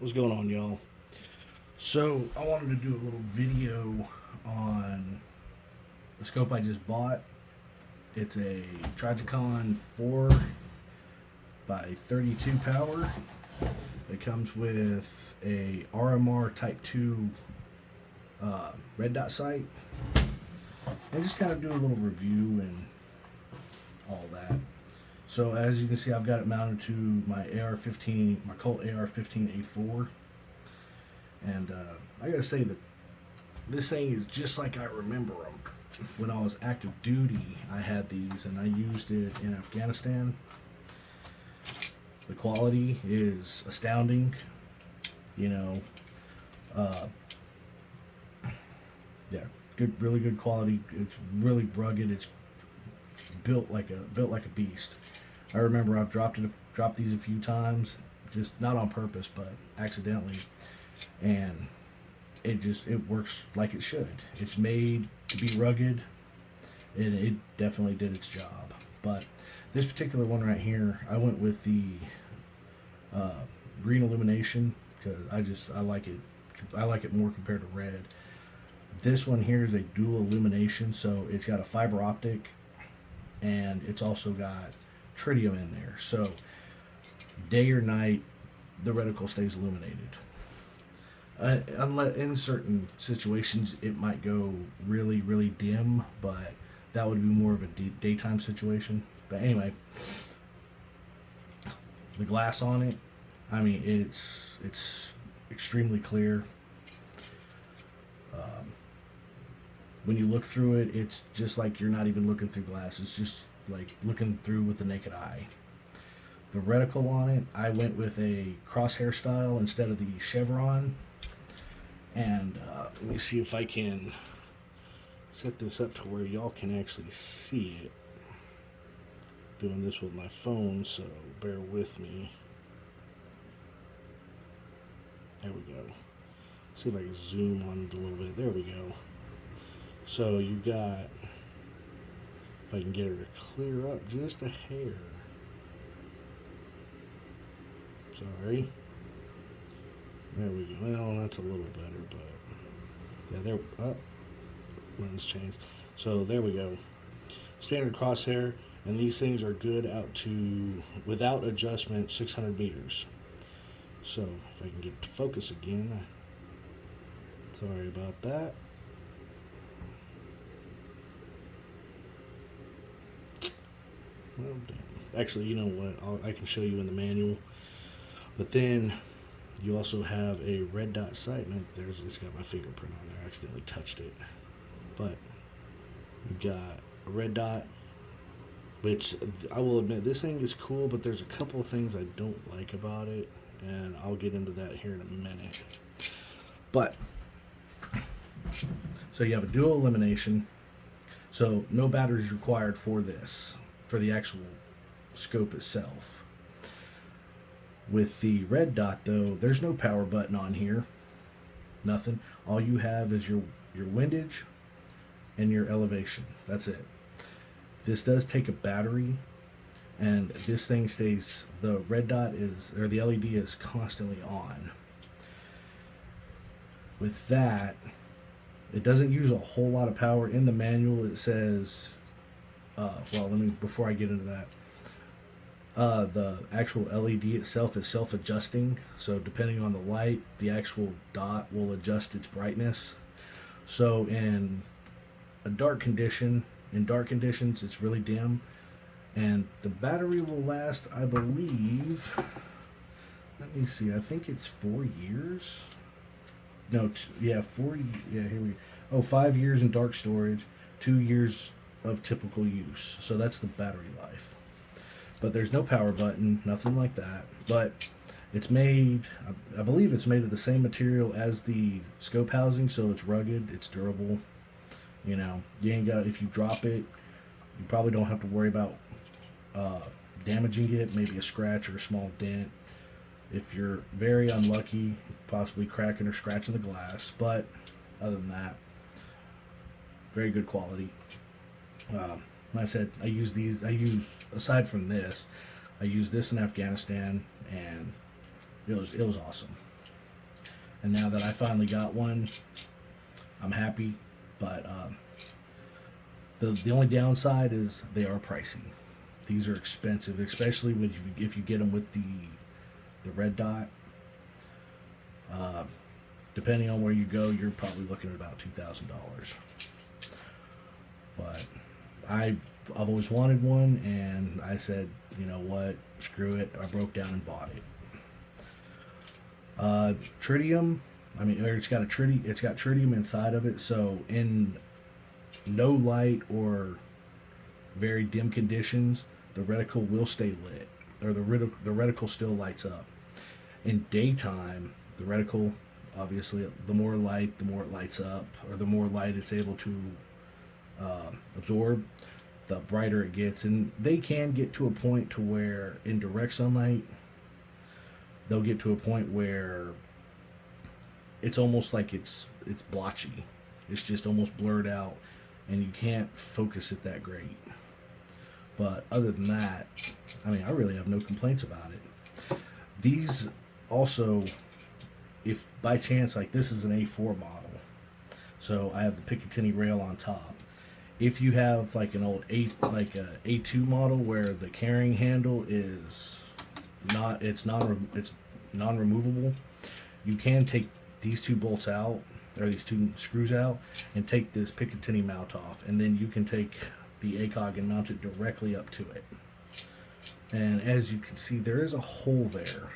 What's going on, y'all? So, I wanted to do a little video on the scope I just bought. It's a Trijicon 4 by 32 power. It comes with a RMR Type 2 red dot sight. And just kind of do a little review and all that. So, as you can see, I've got it mounted to my AR-15, my Colt AR-15A4. And I gotta say that this thing is just like I remember them. When I was active duty, I had these and I used it in Afghanistan. The quality is astounding. You know, uh, yeah, good, really good quality. It's really rugged. It's built like a beast. I remember I've dropped these a few times, just not on purpose, but accidentally, and it works like it should. It's made to be rugged, and it definitely did its job. But this particular one right here, I went with the uh, green illumination because I like it. I like it more compared to red. This one here is a dual illumination, so it's got a fiber optic, and it's also got tritium in there. So day or night, the reticle stays illuminated. Unless in certain situations it might go really really dim, but that would be more of a daytime situation. But anyway, the glass on it, I mean, it's extremely clear. Um, when you look through it, it's just like you're not even looking through glass. It's just like looking through with the naked eye. The reticle on it, I went with a crosshair style instead of the chevron. And let me see if I can set this up to where y'all can actually see it. Doing this with my phone, so bear with me. There we go. See if I can zoom on it a little bit. There we go. So you've got, if I can get her to clear up just a hair. Sorry. There we go. Well, that's a little better, but yeah, there. Oh, lens change. So there we go. Standard crosshair, and these things are good out to, without adjustment, 600 meters. So if I can get to focus again, sorry about that. Well, damn. Actually, you know what? I can show you in the manual. But then you also have a red dot sight, and it's got my fingerprint on there. I accidentally touched it. But you've got a red dot, which I will admit, this thing is cool, but there's a couple of things I don't like about it, and I'll get into that here in a minute. But, so you have a dual elimination, so no batteries required for this, for the actual scope itself. With the red dot, though, there's no power button on here. Nothing. All you have is your windage and your elevation. That's it. This does take a battery, and this thing stays, the red dot is, or the LED is constantly on. With that, it doesn't use a whole lot of power. In the manual, it says, well, let me, before I get into that, the actual LED itself is self-adjusting, so depending on the light, the actual dot will adjust its brightness. So in dark conditions, it's really dim, and the battery will last, I believe. Let me see. I think it's 4 years. No, yeah, 4. Yeah, here we. Oh, 5 years in dark storage, 2 years of typical use. So that's the battery life. But there's no power button, nothing like that. But it's made, I believe it's made of the same material as the scope housing, so it's rugged, it's durable. You know, you ain't got, if you drop it, you probably don't have to worry about damaging it, maybe a scratch or a small dent. If you're very unlucky, possibly cracking or scratching the glass. But other than that, very good quality. Like I said, aside from this, I used this in Afghanistan, and it was awesome. And now that I finally got one, I'm happy. But the only downside is they are pricey. These are expensive, especially when if you get them with the red dot. Uh, Depending on where you go, you're probably looking at about $2,000. But I've always wanted one, and I said, you know what, screw it. I broke down and bought it. Tritium, I mean, it's got tritium inside of it, so in no light or very dim conditions, the reticle will stay lit, or the reticle still lights up. In daytime, the reticle, obviously, the more light, the more it lights up, or the more light it's able to absorb, the brighter it gets. And they can get to a point to where in direct sunlight, they'll get to a point where it's almost like it's blotchy. It's just almost blurred out, and you can't focus it that great. But other than that, I mean, I really have no complaints about it. These also, if by chance, like this is an A4 model, so I have the Picatinny rail on top. If you have like an old like a A2 model where the carrying handle is it's non-removable, you can take these two bolts out, or these two screws out, and take this Picatinny mount off, and then you can take the acog and mount it directly up to it. And as you can see, there is a hole there.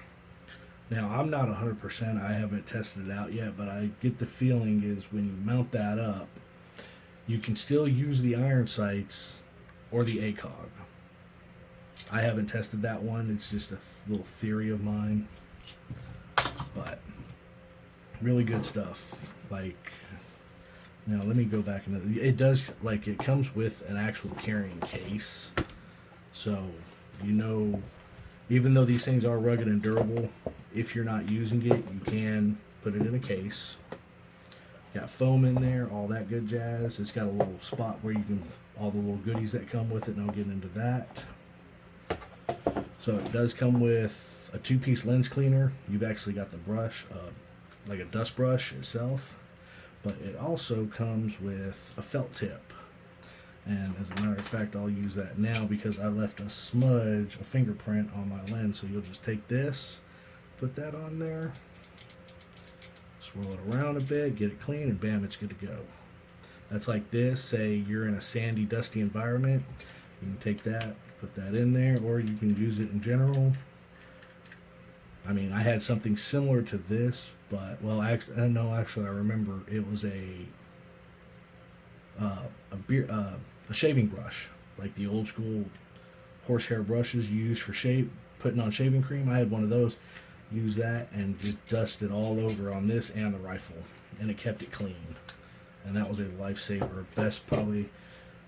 Now, I'm not 100%, I haven't tested it out yet, but I get the feeling is when you mount that up, you can still use the iron sights or the acog. I haven't tested that one, it's just a little theory of mine. But really good stuff. Like, now let me go back into it. Does, like, it comes with an actual carrying case, so you know, even though these things are rugged and durable, if you're not using it, you can put it in a case. Got foam in there, all that good jazz. It's got a little spot where you can, all the little goodies that come with it, and I'll get into that. So it does come with a 2-piece lens cleaner. You've actually got the brush, like a dust brush itself, but it also comes with a felt tip. And as a matter of fact, I'll use that now because I left a smudge, a fingerprint on my lens. So you'll just take this, put that on there, swirl it around a bit, get it clean, and bam, it's good to go. That's like this. Say you're in a sandy, dusty environment, you can take that, put that in there, or you can use it in general. I mean, I had something similar to this, but, well, actually, no, actually, I remember it was a shaving brush, like the old school horsehair brushes you use for putting on shaving cream. I had one of those. Use that and just dust it all over on this and the rifle, and it kept it clean. And that was a lifesaver. Best probably.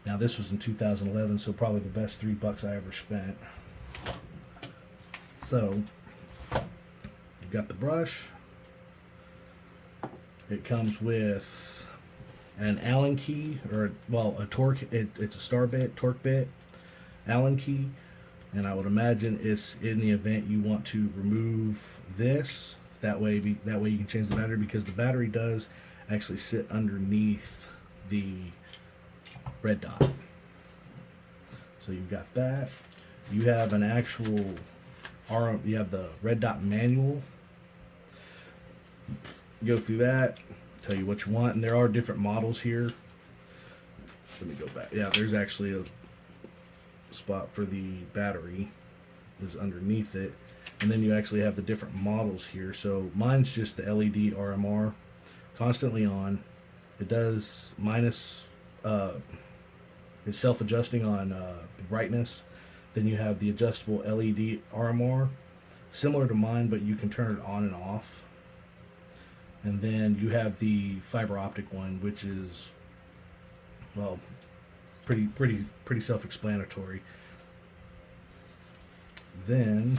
Now this was in 2011, so probably the best $3 I ever spent. So you've got the brush. It comes with an Allen key, or, well, a torque. It's a star bit, torque bit, Allen key. And I would imagine it's in the event you want to remove this. That way you can change the battery, because the battery does actually sit underneath the red dot. So you've got that. You have an actual you have the red dot manual. Go through that, tell you what you want, and there are different models here. Let me go back. Yeah, there's actually a spot for the battery is underneath it, and then you actually have the different models here. So mine's just the LED RMR, constantly on. It does minus, it's self-adjusting on the brightness. Then you have the adjustable LED RMR, similar to mine, but you can turn it on and off. And then you have the fiber optic one, which is, well, pretty self-explanatory. Then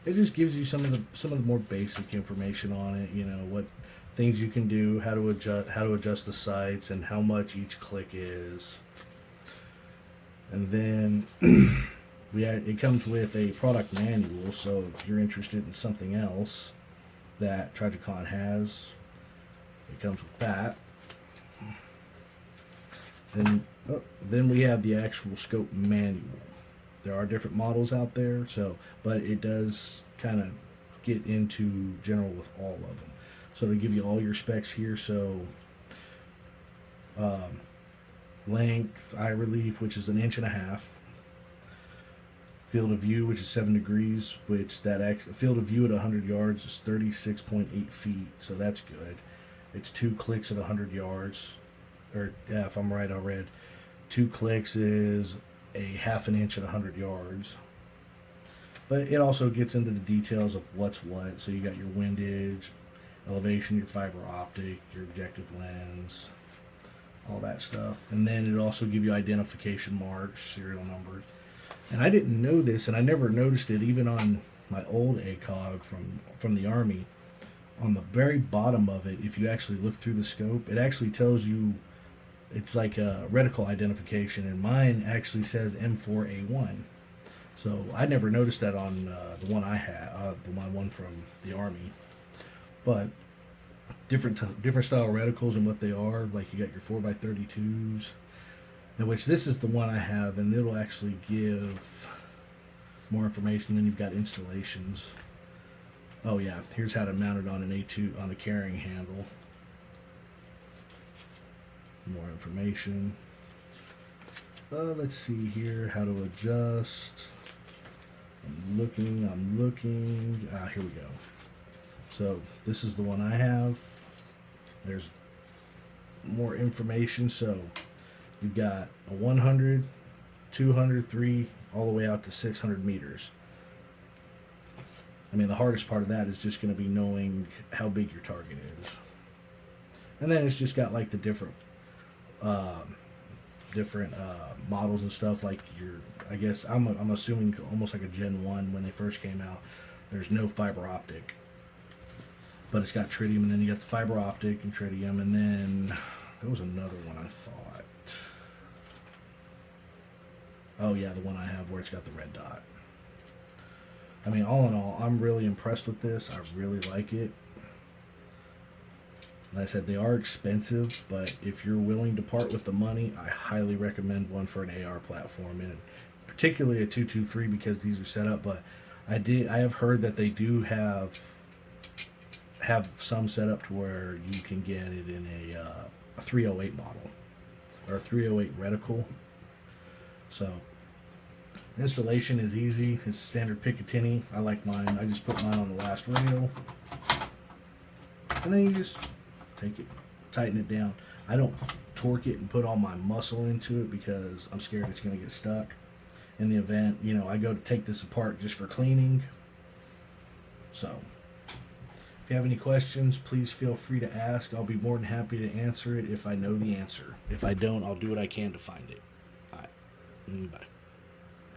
it just gives you some of the more basic information on it. You know, what things you can do, how to adjust the sights, and how much each click is. And then it comes with a product manual. So if you're interested in something else, that Trijicon has. It comes with that. Then we have the actual scope manual. There are different models out there, but it does kind of get into general with all of them. So they give you all your specs here. So length, eye relief, which is 1.5 inches. Field of view, which is 7 degrees, which field of view at 100 yards is 36.8 feet. So that's good. It's 2 clicks at 100 yards. Or yeah, if I'm right, I read 2 clicks is a 1/2 inch at 100 yards. But it also gets into the details of what's what. So you got your windage, elevation, your fiber optic, your objective lens, all that stuff. And then it also give you identification marks, serial numbers. And I didn't know this, and I never noticed it even on my old acog from the Army. On the very bottom of it, if you actually look through the scope, it actually tells you it's like a reticle identification, and mine actually says M4A1. So I never noticed that on the one I had, the one from the Army. But different style reticles and what they are, like you got your 4x32s, in which this is the one I have, and it'll actually give more information. Then you've got installations. Oh yeah, here's how to mount it on an A2 on a carrying handle. More information. Let's see here, how to adjust. I'm looking. Here we go. So this is the one I have. There's more information. So you've got a 100, 200, 3, all the way out to 600 meters. I mean, the hardest part of that is just going to be knowing how big your target is. And then it's just got like the different models and stuff. Like I guess I'm assuming almost like a Gen 1 when they first came out. There's no fiber optic, but it's got tritium, and then you got the fiber optic and tritium, and then there was another one I thought. Oh yeah, the one I have where it's got the red dot. I mean, all in all, I'm really impressed with this. I really like it. Like I said, they are expensive, but if you're willing to part with the money, I highly recommend one for an AR platform, and particularly a 223 because these are set up. But I have heard that they do have some set up to where you can get it in a 308 model or a 308 reticle. So installation is easy. It's standard Picatinny. I like mine. I just put mine on the last rail, and then you just take it, tighten it down. I don't torque it and put all my muscle into it because I'm scared it's going to get stuck. In the event, I go to take this apart just for cleaning. So if you have any questions, please feel free to ask. I'll be more than happy to answer it if I know the answer. If I don't, I'll do what I can to find it. All right. Bye.